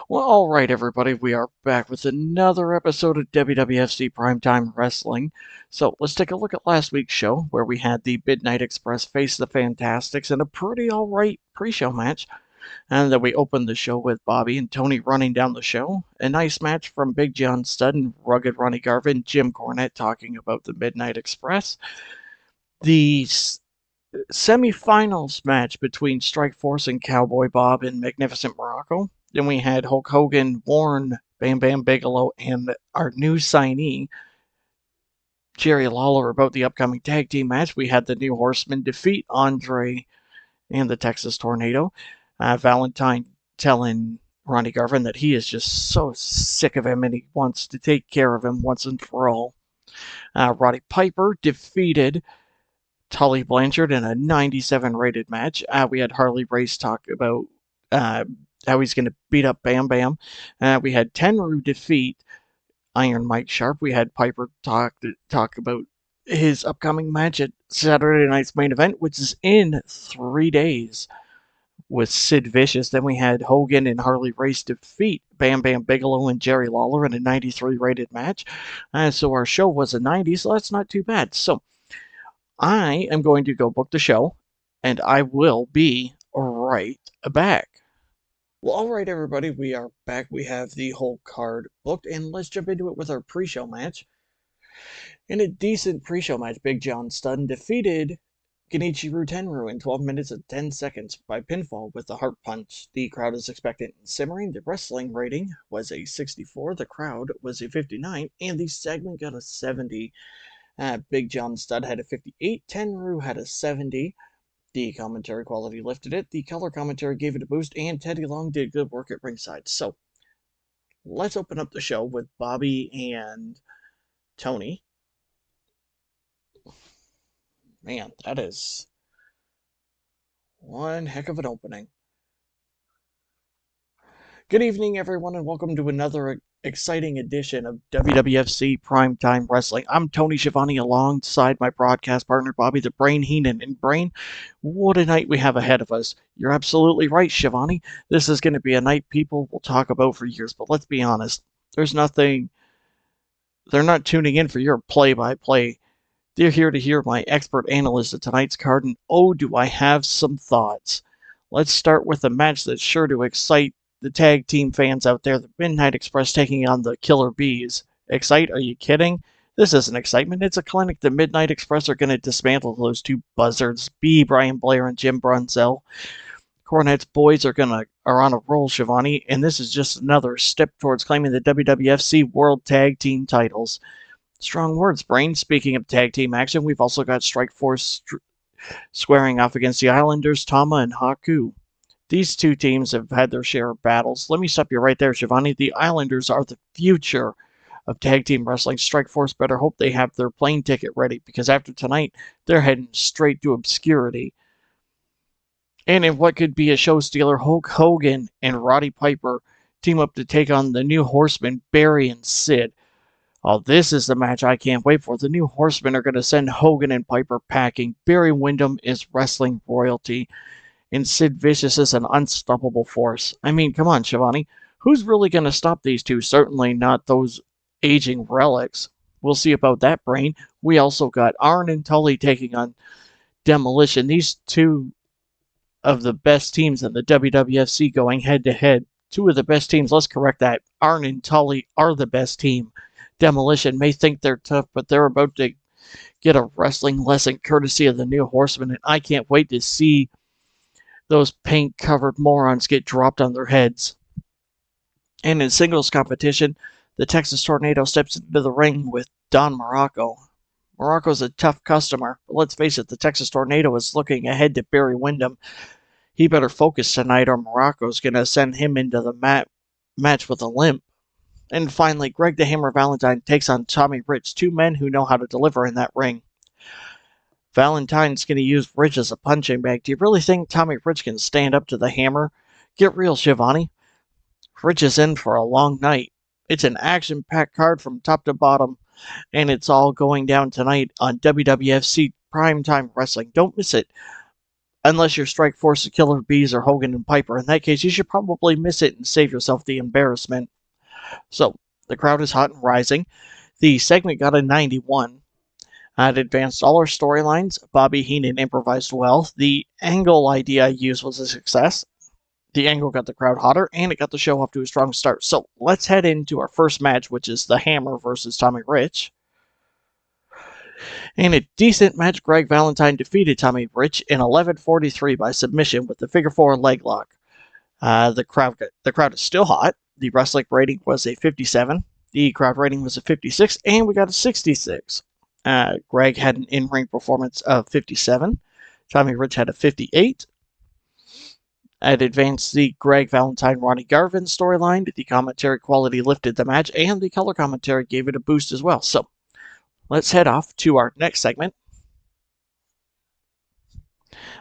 Well, alright everybody, we are back with another episode of WWFC Primetime Wrestling. So, let's take a look at last week's show, where we had the Midnight Express face the Fantastics in a pretty alright pre-show match. And then we opened the show with Bobby and Tony running down the show. A nice match from Big John Studd and Rugged Ronnie Garvin, Jim Cornette talking about the Midnight Express. The semi-finals match between Strikeforce and Cowboy Bob in Magnificent Morocco. Then we had Hulk Hogan, Warren, Bam Bam Bigelow, and our new signee, Jerry Lawler, about the upcoming tag team match. We had the New Horsemen defeat Andre and the Texas Tornado. Valentine telling Ronnie Garvin that he is just so sick of him and he wants to take care of him once and for all. Roddy Piper defeated Tully Blanchard in a 97 rated match. We had Harley Race talk about how he's going to beat up Bam Bam. We had Tenryu defeat Iron Mike Sharp. We had Piper talk about his upcoming match at Saturday night's main event, which is in 3 days, with Sid Vicious. Then we had Hogan and Harley Race defeat Bam Bam Bigelow and Jerry Lawler in a 93 rated match. So our show was a 90, so that's not too bad. So I am going to go book the show, and I will be right back. Well, alright everybody, we are back. We have the whole card booked, and let's jump into it with our pre-show match. In a decent pre-show match, Big John Studd defeated Genichiro Tenryu in 12 minutes and 10 seconds by pinfall with the Heart Punch. The crowd is expectant and simmering. The wrestling rating was a 64, the crowd was a 59, and the segment got a 70. Big John Studd had a 58, Tenryu had a 70. The commentary quality lifted it, the color commentary gave it a boost, and Teddy Long did good work at ringside. So, let's open up the show with Bobby and Tony. Man, that is one heck of an opening. Good evening, everyone, and welcome to another exciting edition of WWFC Primetime Wrestling. I'm Tony Schiavone alongside my broadcast partner, Bobby the Brain Heenan. And Brain, what a night we have ahead of us. You're absolutely right, Schiavone. This is going to be a night people will talk about for years, but let's be honest. There's nothing... They're not tuning in for your play-by-play. They're here to hear my expert analyst of tonight's card, and oh, do I have some thoughts. Let's start with a match that's sure to excite the tag team fans out there. The Midnight Express taking on the Killer Bees. Excite? Are you kidding? This isn't excitement. It's a clinic. The Midnight Express are going to dismantle those two buzzards, Brian Blair and Jim Brunzell. Cornette's boys are on a roll, Schiavone, and this is just another step towards claiming the WWFC World Tag Team titles. Strong words, Brain. Speaking of tag team action, we've also got Strikeforce squaring off against the Islanders, Tama and Haku. These two teams have had their share of battles. Let me stop you right there, Schiavone. The Islanders are the future of tag team wrestling. Strikeforce better hope they have their plane ticket ready, because after tonight, they're heading straight to obscurity. And in what could be a show stealer, Hulk Hogan and Roddy Piper team up to take on the New Horsemen, Barry and Sid. Oh, this is the match I can't wait for. The New Horsemen are going to send Hogan and Piper packing. Barry Windham is wrestling royalty, and Sid Vicious is an unstoppable force. I mean, come on, Schiavone. Who's really going to stop these two? Certainly not those aging relics. We'll see about that, Brain. We also got Arn and Tully taking on Demolition. These two of the best teams in the WWFC going head-to-head. Two of the best teams. Let's correct that. Arn and Tully are the best team. Demolition may think they're tough, but they're about to get a wrestling lesson courtesy of the New Horsemen, and I can't wait to see those paint-covered morons get dropped on their heads. And in singles competition, the Texas Tornado steps into the ring with Don Morocco. Morocco's a tough customer, but let's face it, the Texas Tornado is looking ahead to Barry Windham. He better focus tonight, or Morocco's going to send him into the match with a limp. And finally, Greg the Hammer Valentine takes on Tommy Rich, two men who know how to deliver in that ring. Valentine's going to use Rich as a punching bag. Do you really think Tommy Rich can stand up to the Hammer? Get real, Schiavone. Rich is in for a long night. It's an action-packed card from top to bottom, and it's all going down tonight on WWFC Primetime Wrestling. Don't miss it. Unless you're Strike Force, Killer Bees, or Hogan and Piper. In that case, you should probably miss it and save yourself the embarrassment. So, the crowd is hot and rising. The segment got a 91. It advanced all our storylines. Bobby Heenan improvised well. The angle idea I used was a success. The angle got the crowd hotter, and it got the show off to a strong start. So let's head into our first match, which is the Hammer versus Tommy Rich. In a decent match, Greg Valentine defeated Tommy Rich in 11:43 by submission with the figure four leg lock. The crowd is still hot. The wrestling rating was a 57. The crowd rating was a 56, and we got a 66. Greg had an in-ring performance of 57. Tommy Rich had a 58. It advanced the Greg Valentine Ronnie Garvin storyline. The commentary quality lifted the match, and the color commentary gave it a boost as well. So let's head off to our next segment.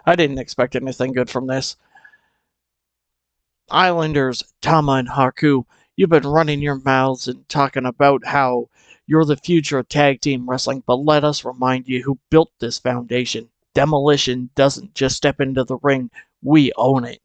I didn't expect anything good from this. Islanders, Tama and Haku, you've been running your mouths and talking about how you're the future of tag team wrestling, but let us remind you who built this foundation. Demolition doesn't just step into the ring, we own it.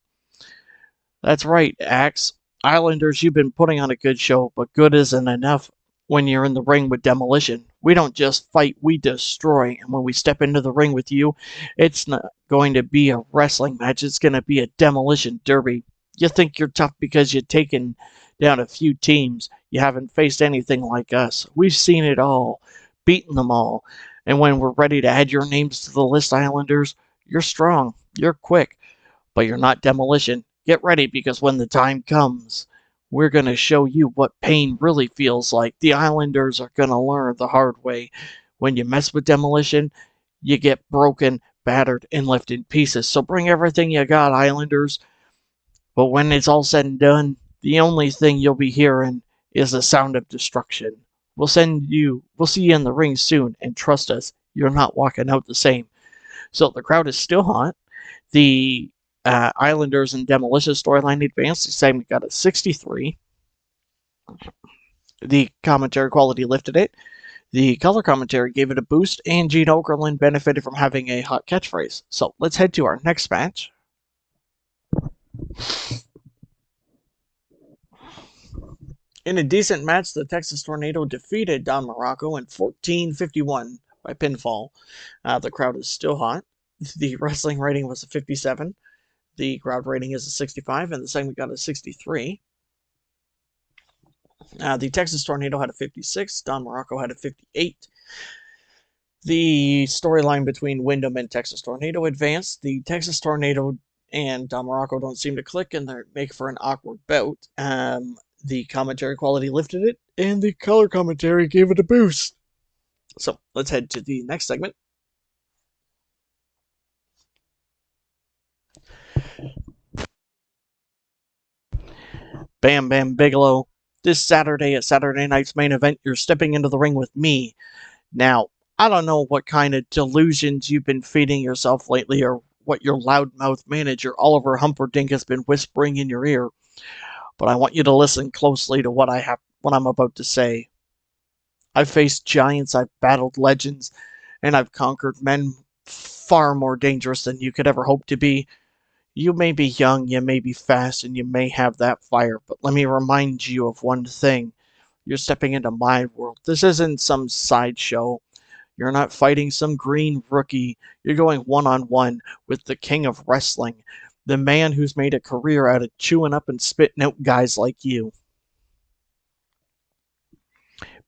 That's right, Axe. Islanders, you've been putting on a good show, but good isn't enough when you're in the ring with Demolition. We don't just fight, we destroy. And when we step into the ring with you, it's not going to be a wrestling match, it's going to be a demolition derby. You think you're tough because you've taken down a few teams. You haven't faced anything like us. We've seen it all, beaten them all. And when we're ready to add your names to the list, Islanders, you're strong, you're quick, but you're not Demolition. Get ready, because when the time comes, we're going to show you what pain really feels like. The Islanders are going to learn the hard way. When you mess with Demolition, you get broken, battered, and left in pieces. So bring everything you got, Islanders. But when it's all said and done, the only thing you'll be hearing is the sound of destruction. We'll see you in the ring soon, and trust us, you're not walking out the same. So the crowd is still hot. The Islanders and Demolition storyline advanced. The segment got a 63. The commentary quality lifted it. The color commentary gave it a boost, and Gene Okerlund benefited from having a hot catchphrase. So let's head to our next match. In a decent match, the Texas Tornado defeated Don Morocco in 14:51 by pinfall. The crowd is still hot. The wrestling rating was a 57. The crowd rating is a 65, and the segment got a 63. The Texas Tornado had a 56. Don Morocco had a 58. The storyline between Wyndham and Texas Tornado advanced. The Texas Tornado and Don Morocco don't seem to click, and they make for an awkward bout. The commentary quality lifted it, and the color commentary gave it a boost. So let's head to the next segment. Bam Bam Bigelow. This Saturday at Saturday Night's Main Event, you're stepping into the ring with me. Now, I don't know what kind of delusions you've been feeding yourself lately, or what your loudmouth manager Oliver Humperdinck has been whispering in your ear, but I want you to listen closely to what I'm about to say. I've faced giants, I've battled legends, and I've conquered men far more dangerous than you could ever hope to be. You may be young, you may be fast, and you may have that fire, but let me remind you of one thing. You're stepping into my world. This isn't some sideshow. You're not fighting some green rookie. You're going one-on-one with the king of wrestling, the man who's made a career out of chewing up and spitting out guys like you.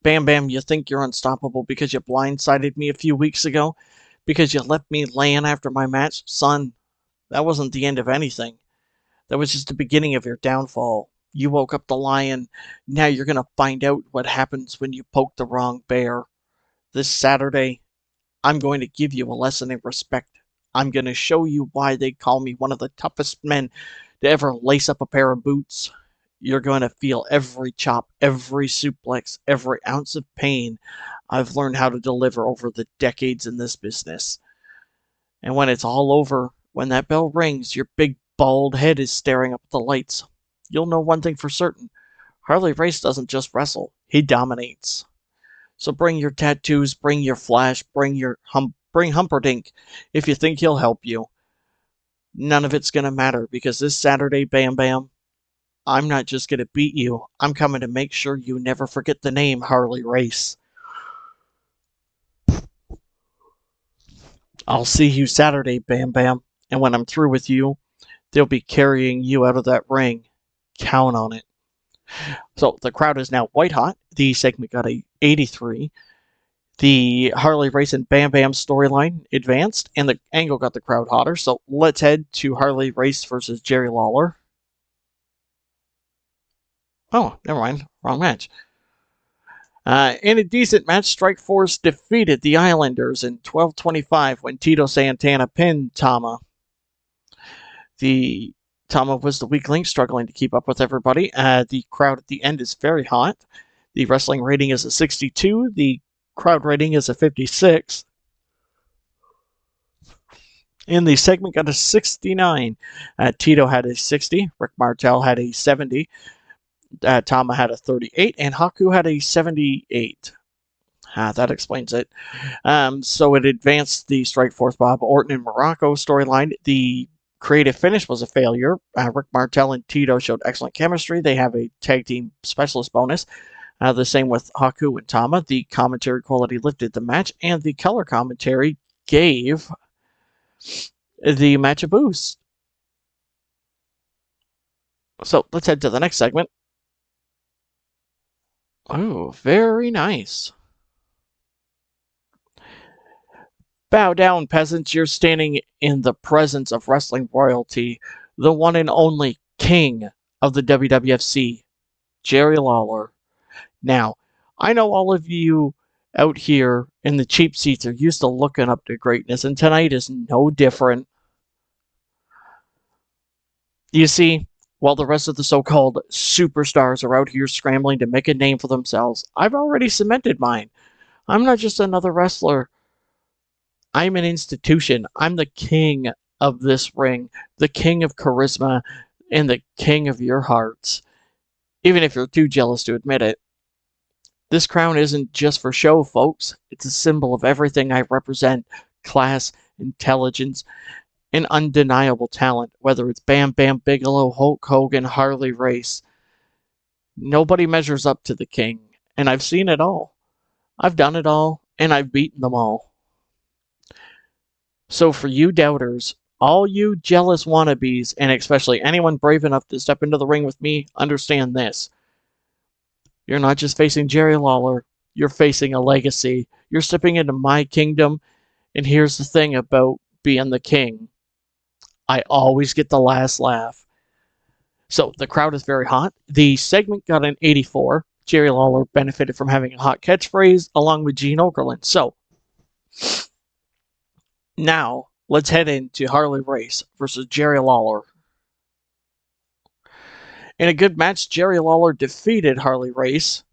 Bam Bam, you think you're unstoppable because you blindsided me a few weeks ago? Because you left me laying after my match? Son, that wasn't the end of anything. That was just the beginning of your downfall. You woke up the lion. Now you're going to find out what happens when you poke the wrong bear. This Saturday, I'm going to give you a lesson in respect. I'm going to show you why they call me one of the toughest men to ever lace up a pair of boots. You're going to feel every chop, every suplex, every ounce of pain I've learned how to deliver over the decades in this business. And when it's all over, when that bell rings, your big bald head is staring up at the lights, you'll know one thing for certain. Harley Race doesn't just wrestle, he dominates. So bring your tattoos, bring your flash, bring Humperdinck if you think he'll help you. None of it's going to matter because this Saturday, Bam Bam, I'm not just going to beat you. I'm coming to make sure you never forget the name Harley Race. I'll see you Saturday, Bam Bam. And when I'm through with you, they'll be carrying you out of that ring. Count on it. So the crowd is now white hot. The segment got a 83. The Harley Race and Bam Bam storyline advanced, and the angle got the crowd hotter. So let's head to Harley Race versus Jerry Lawler. Oh, never mind. Wrong match. In a decent match, Strikeforce defeated the Islanders in 12:25 when Tito Santana pinned Tama. The Tama was the weak link, struggling to keep up with everybody. The crowd at the end is very hot. The wrestling rating is a 62. The crowd rating is a 56. And the segment got a 69. Tito had a 60. Rick Martel had a 70. Tama had a 38. And Haku had a 78. That explains it. So it advanced the Strikeforce Bob Orton and Morocco storyline. The creative finish was a failure. Rick Martel and Tito showed excellent chemistry. They have a tag team specialist bonus. The same with Haku and Tama. The commentary quality lifted the match, and the color commentary gave the match a boost. So let's head to the next segment. Oh, very nice. Bow down, peasants. You're standing in the presence of wrestling royalty, the one and only king of the WWFC, Jerry Lawler. Now, I know all of you out here in the cheap seats are used to looking up to greatness, and tonight is no different. You see, while the rest of the so-called superstars are out here scrambling to make a name for themselves, I've already cemented mine. I'm not just another wrestler. I'm an institution. I'm the king of this ring, the king of charisma, and the king of your hearts. Even if you're too jealous to admit it. This crown isn't just for show, folks. It's a symbol of everything I represent: class, intelligence, and undeniable talent, whether it's Bam Bam Bigelow, Hulk Hogan, Harley Race. Nobody measures up to the king, and I've seen it all. I've done it all, and I've beaten them all. So for you doubters, all you jealous wannabes, and especially anyone brave enough to step into the ring with me, understand this. You're not just facing Jerry Lawler, you're facing a legacy. You're stepping into my kingdom, and here's the thing about being the king. I always get the last laugh. So the crowd is very hot. The segment got an 84. Jerry Lawler benefited from having a hot catchphrase along with Gene Okerlund. So now let's head into Harley Race versus Jerry Lawler. In a good match, Jerry Lawler defeated Harley Race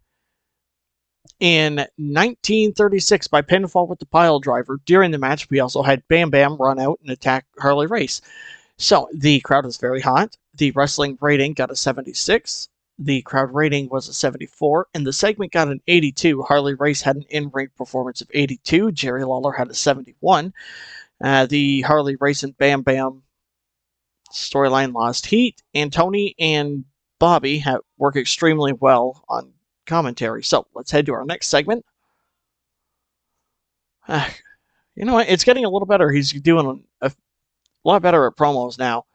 in 1936 by pinfall with the pile driver. During the match, we also had Bam Bam run out and attack Harley Race. So the crowd is very hot. The wrestling rating got a 76. The crowd rating was a 74, and the segment got an 82. Harley Race had an in-ring performance of 82. Jerry Lawler had a 71. The Harley Race and Bam Bam storyline lost heat, and Tony and Bobby work extremely well on commentary. So let's head to our next segment. You know what? It's getting a little better. He's doing a lot better at promos now.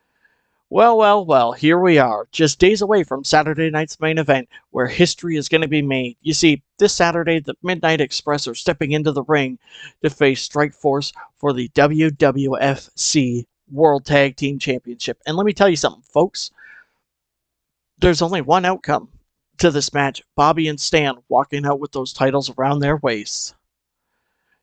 Well, here we are, just days away from Saturday night's main event, where history is going to be made. You see, this Saturday, the Midnight Express are stepping into the ring to face Strikeforce for the WWFC World Tag Team Championship. And let me tell you something, folks. There's only one outcome to this match: Bobby and Stan walking out with those titles around their waists.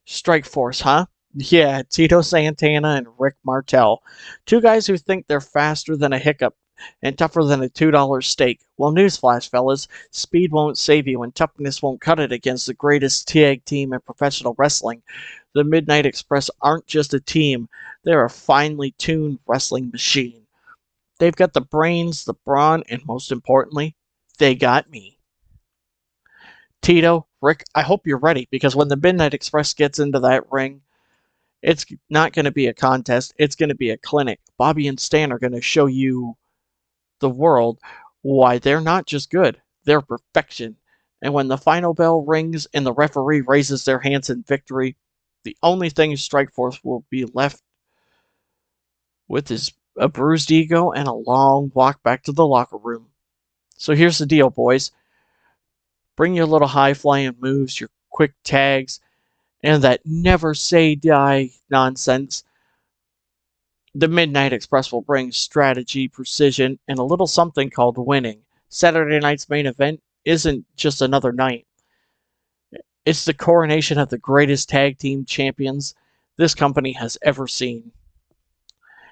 Strikeforce, huh? Yeah, Tito Santana and Rick Martel. Two guys who think they're faster than a hiccup and tougher than a $2 steak. Well, newsflash, fellas, speed won't save you and toughness won't cut it against the greatest tag team in professional wrestling. The Midnight Express aren't just a team, they're a finely tuned wrestling machine. They've got the brains, the brawn, and most importantly, they got me. Tito, Rick, I hope you're ready, because when the Midnight Express gets into that ring, It's not going to be a contest. It's going to be a clinic. Bobby and Stan are going to show you, the world, why they're not just good, they're perfection. And when the final bell rings and the referee raises their hands in victory, the only thing Strikeforce will be left with is a bruised ego and a long walk back to the locker room. So here's the deal, boys. Bring your little high flying moves, your quick tags, and that never say die nonsense. The Midnight Express will bring strategy, precision, and a little something called winning. Saturday night's main event isn't just another night. It's the coronation of the greatest tag team champions this company has ever seen.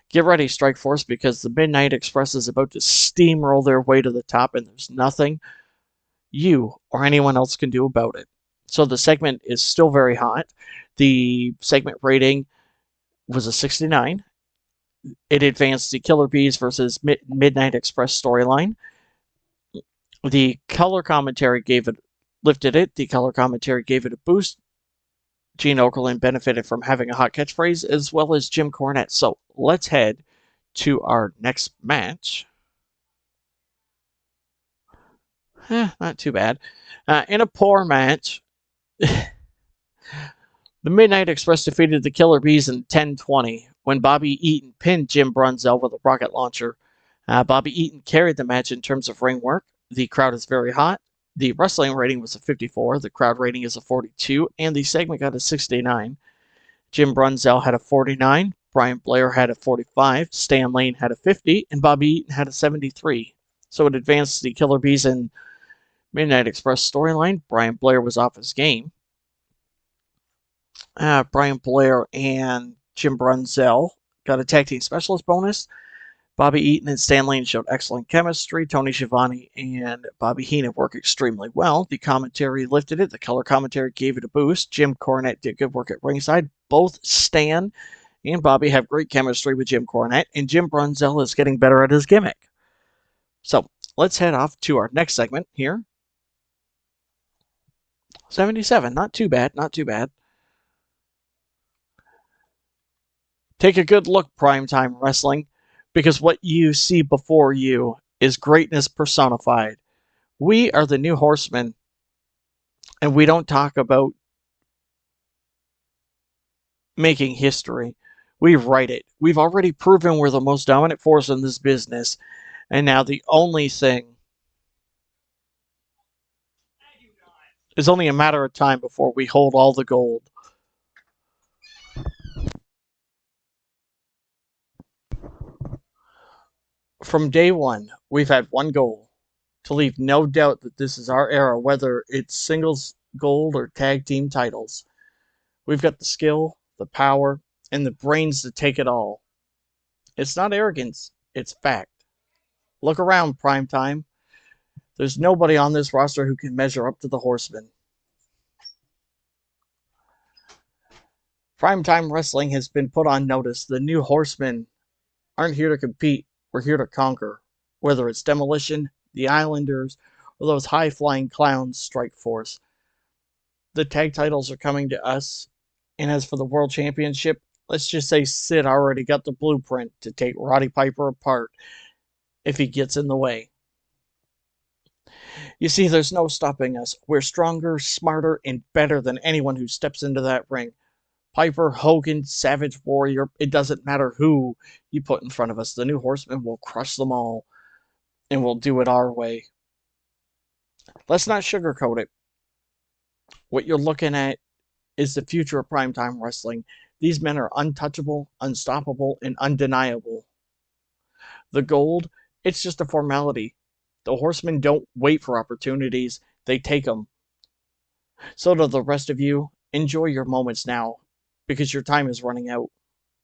Get ready, Strikeforce, because the Midnight Express is about to steamroll their way to the top, and there's nothing you or anyone else can do about it. So the segment is still very hot. The segment rating was a 69. It advanced the Killer Bees versus Midnight Express storyline. The color commentary lifted it. The color commentary gave it a boost. Gene Okerlund benefited from having a hot catchphrase, as well as Jim Cornette. So let's head to our next match. Not too bad. In a poor match, the Midnight Express defeated the Killer Bees in 10-20 when Bobby Eaton pinned Jim Brunzell with a rocket launcher. Bobby Eaton carried the match in terms of ring work. The crowd is very hot. The wrestling rating was a 54, the crowd rating is a 42, and the segment got a 69. Jim Brunzell had a 49, Brian Blair had a 45, Stan Lane had a 50, and Bobby Eaton had a 73. So it advanced the Killer Bees and Midnight Express storyline. Brian Blair was off his game. Brian Blair and Jim Brunzell got a tag team specialist bonus. Bobby Eaton and Stan Lane showed excellent chemistry. Tony Schiavone and Bobby Heenan worked extremely well. The commentary lifted it. The color commentary gave it a boost. Jim Cornette did good work at ringside. Both Stan and Bobby have great chemistry with Jim Cornette, and Jim Brunzell is getting better at his gimmick. So let's head off to our next segment here. 77, not too bad, not too bad. Take a good look, Primetime Wrestling, because what you see before you is greatness personified. We are the New Horsemen, and we don't talk about making history. We write it. We've already proven we're the most dominant force in this business, and now the only thing is only a matter of time before we hold all the gold. From day one, we've had one goal: to leave no doubt that this is our era, whether it's singles gold or tag team titles. We've got the skill, the power, and the brains to take it all. It's not arrogance, it's fact. Look around, Primetime. There's nobody on this roster who can measure up to the Horsemen. Primetime Wrestling has been put on notice. The New Horsemen aren't here to compete, we're here to conquer. Whether it's Demolition, the Islanders, or those high-flying clowns, Strikeforce. The tag titles are coming to us, and as for the World Championship, let's just say Sid already got the blueprint to take Roddy Piper apart if he gets in the way. You see, there's no stopping us. We're stronger, smarter, and better than anyone who steps into that ring. Piper, Hogan, Savage Warrior, it doesn't matter who you put in front of us. The New Horsemen will crush them all, and we'll do it our way. Let's not sugarcoat it. What you're looking at is the future of primetime wrestling. These men are untouchable, unstoppable, and undeniable. The gold, it's just a formality. The Horsemen don't wait for opportunities, they take them. So to the rest of you, enjoy your moments now, because your time is running out.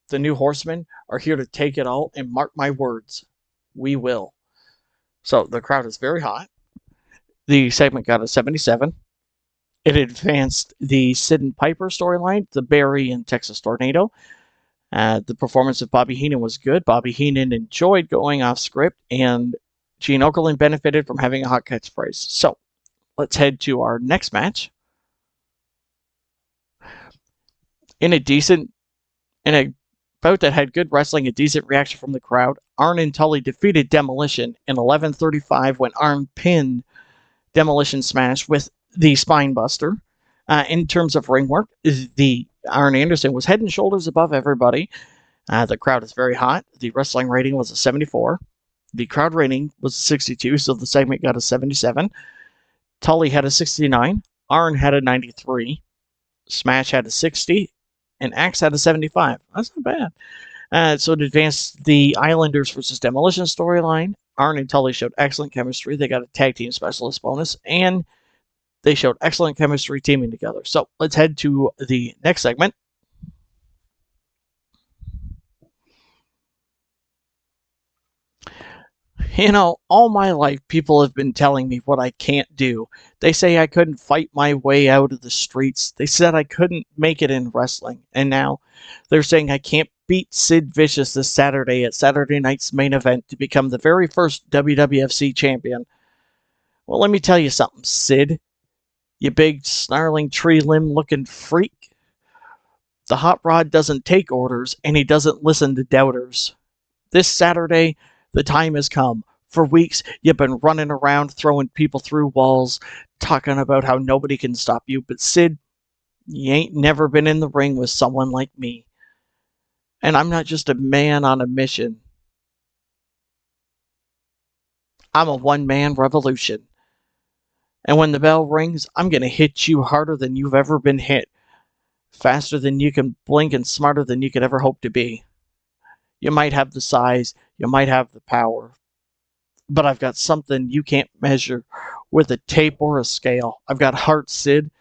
The New Horsemen are here to take it all, and mark my words, we will. So the crowd is very hot. The segment got a 77. It advanced the Sid and Piper storyline, the Barry and Texas Tornado. The performance of Bobby Heenan was good. Bobby Heenan enjoyed going off script, and Gene Okerlund benefited from having a hot catchphrase. So let's head to our next match. In a decent In a bout that had good wrestling and decent reaction from the crowd, Arn and Tully defeated Demolition in 11:35 when Arn pinned Demolition Smash with the Spine Buster. In terms of ring work, the Arn Anderson was head and shoulders above everybody. The crowd is very hot. The wrestling rating was a 74. The crowd rating was 62, so the segment got a 77. Tully had a 69. Arn had a 93. Smash had a 60. And Axe had a 75. That's not bad. So to advance the Islanders versus Demolition storyline, Arn and Tully showed excellent chemistry. They got a tag team specialist bonus, and they showed excellent chemistry teaming together. So let's head to the next segment. You know, all my life, people have been telling me what I can't do. They say I couldn't fight my way out of the streets. They said I couldn't make it in wrestling. And now they're saying I can't beat Sid Vicious this Saturday at Saturday night's main event to become the very first WWFC champion. Well, let me tell you something, Sid. You big, snarling, tree limb looking freak. The hot rod doesn't take orders, and he doesn't listen to doubters. This Saturday, the time has come. For weeks, you've been running around throwing people through walls, talking about how nobody can stop you. But Sid, you ain't never been in the ring with someone like me. And I'm not just a man on a mission. I'm a one-man revolution. And when the bell rings, I'm going to hit you harder than you've ever been hit. Faster than you can blink and smarter than you could ever hope to be. You might have the size, you might have the power, but I've got something you can't measure with a tape or a scale. I've got heart, Sid,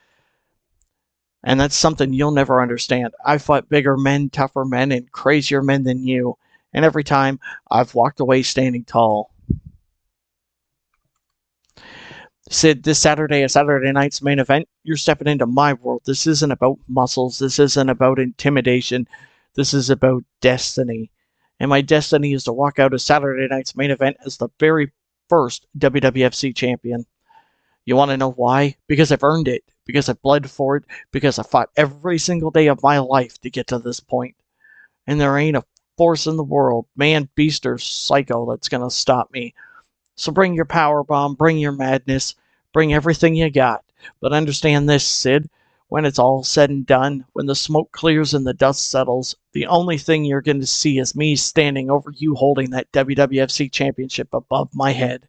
and that's something you'll never understand. I've fought bigger men, tougher men, and crazier men than you, and every time I've walked away standing tall. Sid, this Saturday, a Saturday night's main event, you're stepping into my world. This isn't about muscles. This isn't about intimidation. This is about destiny. And my destiny is to walk out of Saturday night's main event as the very first WWFC champion. You want to know why? Because I've earned it. Because I bled for it. Because I fought every single day of my life to get to this point. And there ain't a force in the world, man, beast, or psycho, that's going to stop me. So bring your power bomb, bring your madness, bring everything you got. But understand this, Sid. When it's all said and done, when the smoke clears and the dust settles, the only thing you're going to see is me standing over you holding that WWFC championship above my head.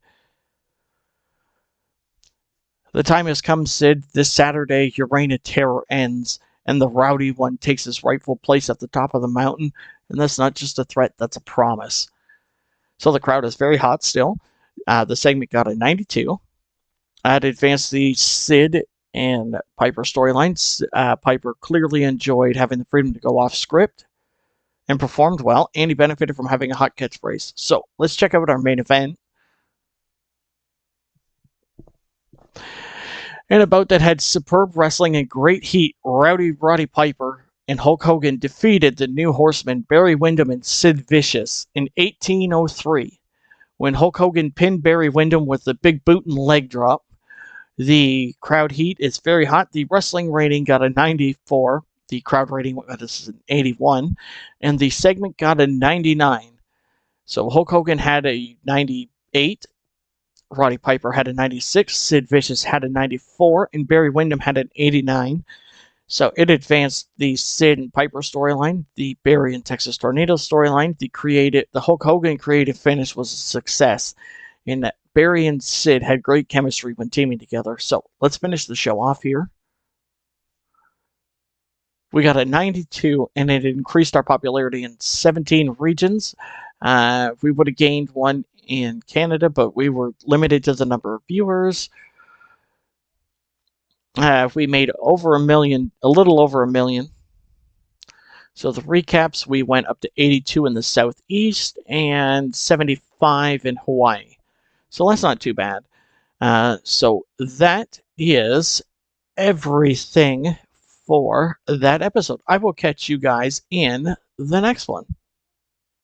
The time has come, Sid. This Saturday, your reign of terror ends, and the rowdy one takes his rightful place at the top of the mountain. And that's not just a threat, that's a promise. So the crowd is very hot still. The segment got a 92. To advance the Sid and Piper storylines, Piper clearly enjoyed having the freedom to go off script and performed well, and he benefited from having a hot catchphrase. So let's check out our main event. In a bout that had superb wrestling and great heat, Rowdy Roddy Piper and Hulk Hogan defeated the New Horsemen Barry Windham and Sid Vicious in 1803 when Hulk Hogan pinned Barry Windham with the big boot and leg drop. The crowd heat is very hot. The wrestling rating got a 94. The crowd rating was an 81. And the segment got a 99. So Hulk Hogan had a 98. Roddy Piper had a 96. Sid Vicious had a 94. And Barry Windham had an 89. So it advanced the Sid and Piper storyline, the Barry and Texas Tornado storyline. The Hulk Hogan creative finish was a success in that Barry and Sid had great chemistry when teaming together. So let's finish the show off here. We got a 92, and it increased our popularity in 17 regions. We would have gained one in Canada, but we were limited to the number of viewers. We made over a little over a million. So the recaps, we went up to 82 in the Southeast and 75 in Hawaii. So that's not too bad. So that is everything for that episode. I will catch you guys in the next one.